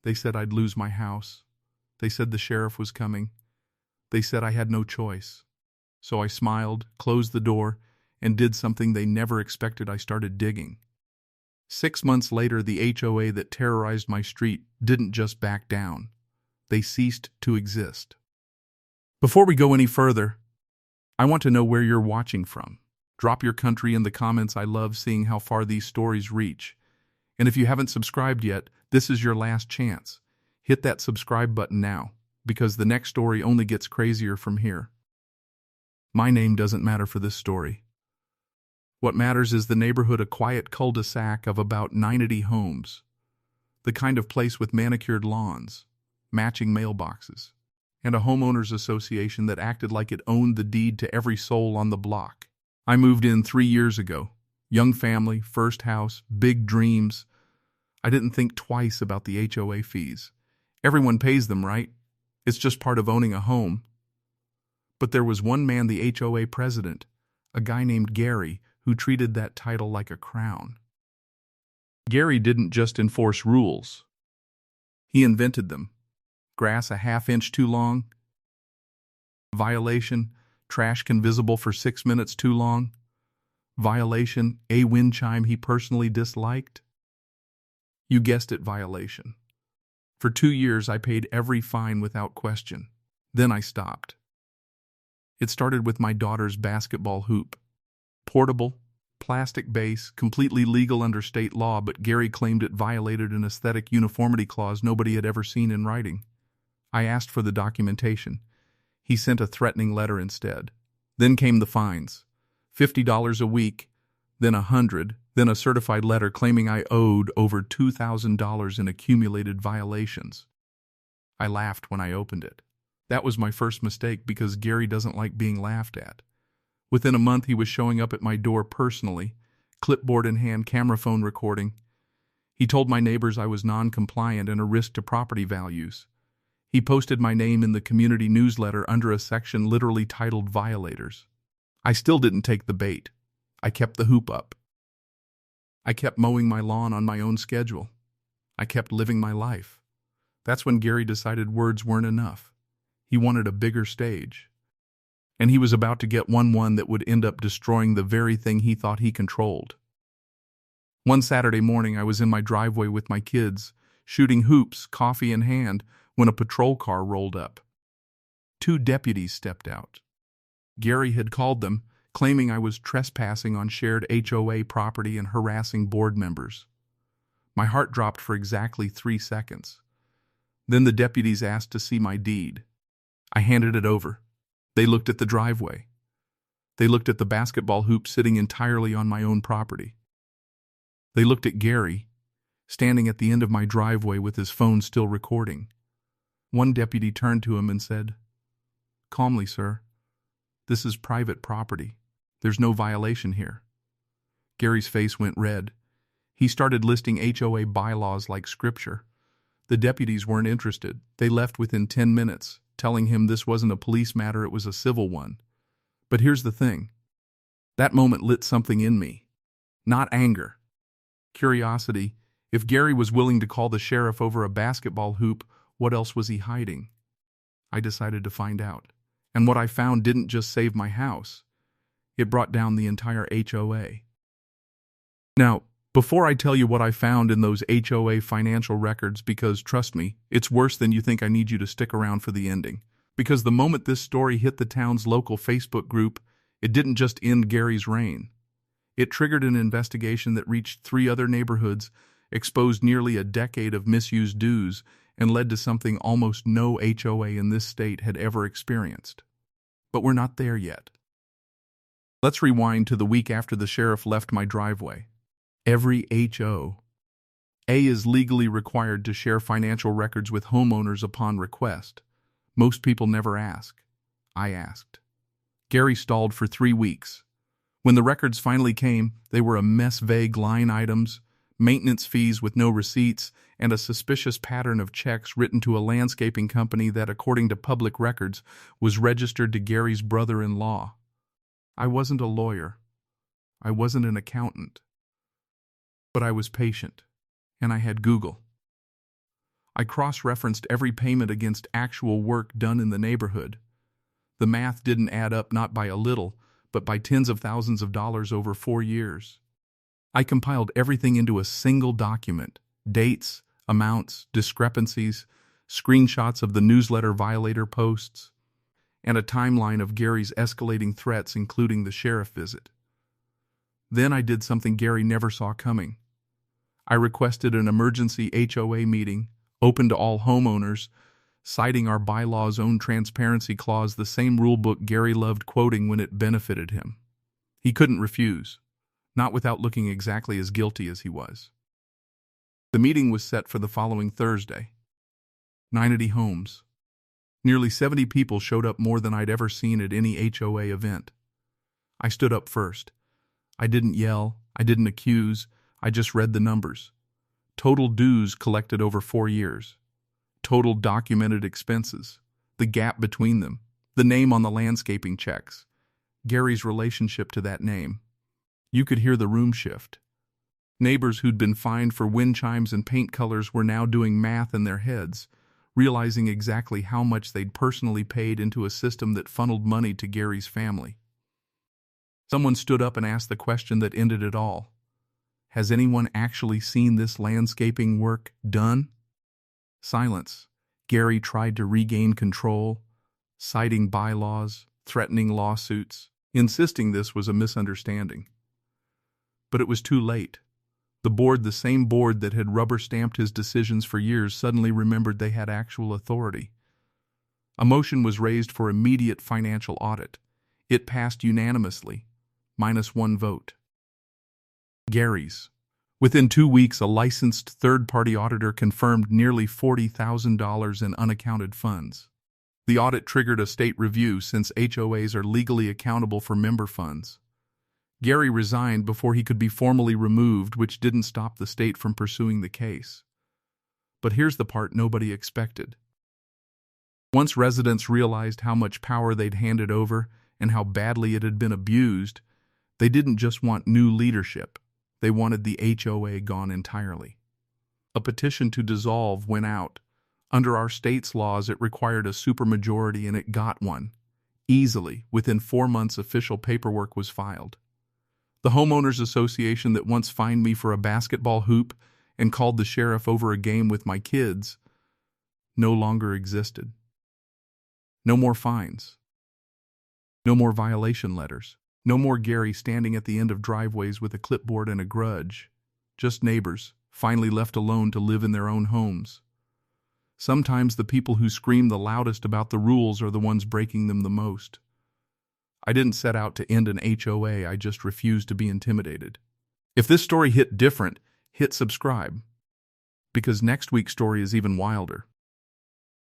They said I'd lose my house. They said the sheriff was coming. They said I had no choice. So I smiled, closed the door, and did something they never expected. I started digging. 6 months later, the HOA that terrorized my street didn't just back down. They ceased to exist. Before we go any further, I want to know where you're watching from. Drop your country in the comments. I love seeing how far these stories reach. And if you haven't subscribed yet, this is your last chance. Hit that subscribe button now, because the next story only gets crazier from here. My name doesn't matter for this story. What matters is the neighborhood, a quiet cul-de-sac of about 90 homes. The kind of place with manicured lawns, matching mailboxes, and a homeowners association that acted like it owned the deed to every soul on the block. I moved in 3 years ago. Young family, first house, big dreams. I didn't think twice about the HOA fees. Everyone pays them, right? It's just part of owning a home. But there was one man, the HOA president, a guy named Gary, who treated that title like a crown. Gary didn't just enforce rules. He invented them. Grass a half-inch too long. Violation, trash can visible for 6 minutes too long. Violation, a wind chime he personally disliked. You guessed it, violation. For 2 years, I paid every fine without question. Then I stopped. It started with my daughter's basketball hoop. Portable, plastic base, completely legal under state law, but Gary claimed it violated an aesthetic uniformity clause nobody had ever seen in writing. I asked for the documentation. He sent a threatening letter instead. Then came the fines. $50 a week, then $100, then a certified letter claiming I owed over $2,000 in accumulated violations. I laughed when I opened it. That was my first mistake because Gary doesn't like being laughed at. Within a month, he was showing up at my door personally, clipboard in hand, camera phone recording. He told my neighbors I was non-compliant and a risk to property values. He posted my name in the community newsletter under a section literally titled Violators. I still didn't take the bait. I kept the hoop up. I kept mowing my lawn on my own schedule. I kept living my life. That's when Gary decided words weren't enough. He wanted a bigger stage. And he was about to get one that would end up destroying the very thing he thought he controlled. One Saturday morning, I was in my driveway with my kids, shooting hoops, coffee in hand, when a patrol car rolled up. 2 deputies stepped out. Gary had called them, claiming I was trespassing on shared HOA property and harassing board members. My heart dropped for exactly 3 seconds. Then the deputies asked to see my deed. I handed it over. They looked at the driveway. They looked at the basketball hoop sitting entirely on my own property. They looked at Gary, standing at the end of my driveway with his phone still recording. One deputy turned to him and said, "Calmly, sir. This is private property. There's no violation here." Gary's face went red. He started listing HOA bylaws like scripture. The deputies weren't interested. They left within 10 minutes. Telling him this wasn't a police matter, it was a civil one. But here's the thing. That moment lit something in me. Not anger. Curiosity. If Gary was willing to call the sheriff over a basketball hoop, what else was he hiding? I decided to find out. And what I found didn't just save my house. It brought down the entire HOA. Now, before I tell you what I found in those HOA financial records, because trust me, it's worse than you think, I need you to stick around for the ending. Because the moment this story hit the town's local Facebook group, it didn't just end Gary's reign. It triggered an investigation that reached 3 other neighborhoods, exposed nearly a decade of misused dues, and led to something almost no HOA in this state had ever experienced. But we're not there yet. Let's rewind to the week after the sheriff left my driveway. Every HOA is legally required to share financial records with homeowners upon request. Most people never ask. I asked. Gary stalled for 3 weeks. When the records finally came, they were a mess, vague line items, maintenance fees with no receipts, and a suspicious pattern of checks written to a landscaping company that, according to public records, was registered to Gary's brother-in-law. I wasn't a lawyer. I wasn't an accountant. But I was patient, and I had Google. I cross-referenced every payment against actual work done in the neighborhood. The math didn't add up, not by a little, but by tens of thousands of dollars over 4 years. I compiled everything into a single document: dates, amounts, discrepancies, screenshots of the newsletter violator posts, and a timeline of Gary's escalating threats, including the sheriff visit. Then I did something Gary never saw coming. I requested an emergency HOA meeting, open to all homeowners, citing our bylaw's own transparency clause, the same rulebook Gary loved quoting when it benefited him. He couldn't refuse, not without looking exactly as guilty as he was. The meeting was set for the following Thursday. 90 homes. Nearly 70 people showed up, more than I'd ever seen at any HOA event. I stood up first. I didn't yell, I didn't accuse, I just read the numbers. Total dues collected over 4 years. Total documented expenses. The gap between them. The name on the landscaping checks. Gary's relationship to that name. You could hear the room shift. Neighbors who'd been fined for wind chimes and paint colors were now doing math in their heads, realizing exactly how much they'd personally paid into a system that funneled money to Gary's family. Someone stood up and asked the question that ended it all. Has anyone actually seen this landscaping work done? Silence. Gary tried to regain control, citing bylaws, threatening lawsuits, insisting this was a misunderstanding. But it was too late. The board, the same board that had rubber-stamped his decisions for years, suddenly remembered they had actual authority. A motion was raised for immediate financial audit. It passed unanimously, -1 vote. Gary's. Within 2 weeks, a licensed third-party auditor confirmed nearly $40,000 in unaccounted funds. The audit triggered a state review, since HOAs are legally accountable for member funds. Gary resigned before he could be formally removed, which didn't stop the state from pursuing the case. But here's the part nobody expected. Once residents realized how much power they'd handed over and how badly it had been abused, they didn't just want new leadership. They wanted the HOA gone entirely. A petition to dissolve went out. Under our state's laws, it required a supermajority, and it got one. Easily, within 4 months, official paperwork was filed. The Homeowners Association that once fined me for a basketball hoop and called the sheriff over a game with my kids no longer existed. No more fines. No more violation letters. No more Gary standing at the end of driveways with a clipboard and a grudge. Just neighbors, finally left alone to live in their own homes. Sometimes the people who scream the loudest about the rules are the ones breaking them the most. I didn't set out to end an HOA, I just refused to be intimidated. If this story hit different, hit subscribe, because next week's story is even wilder.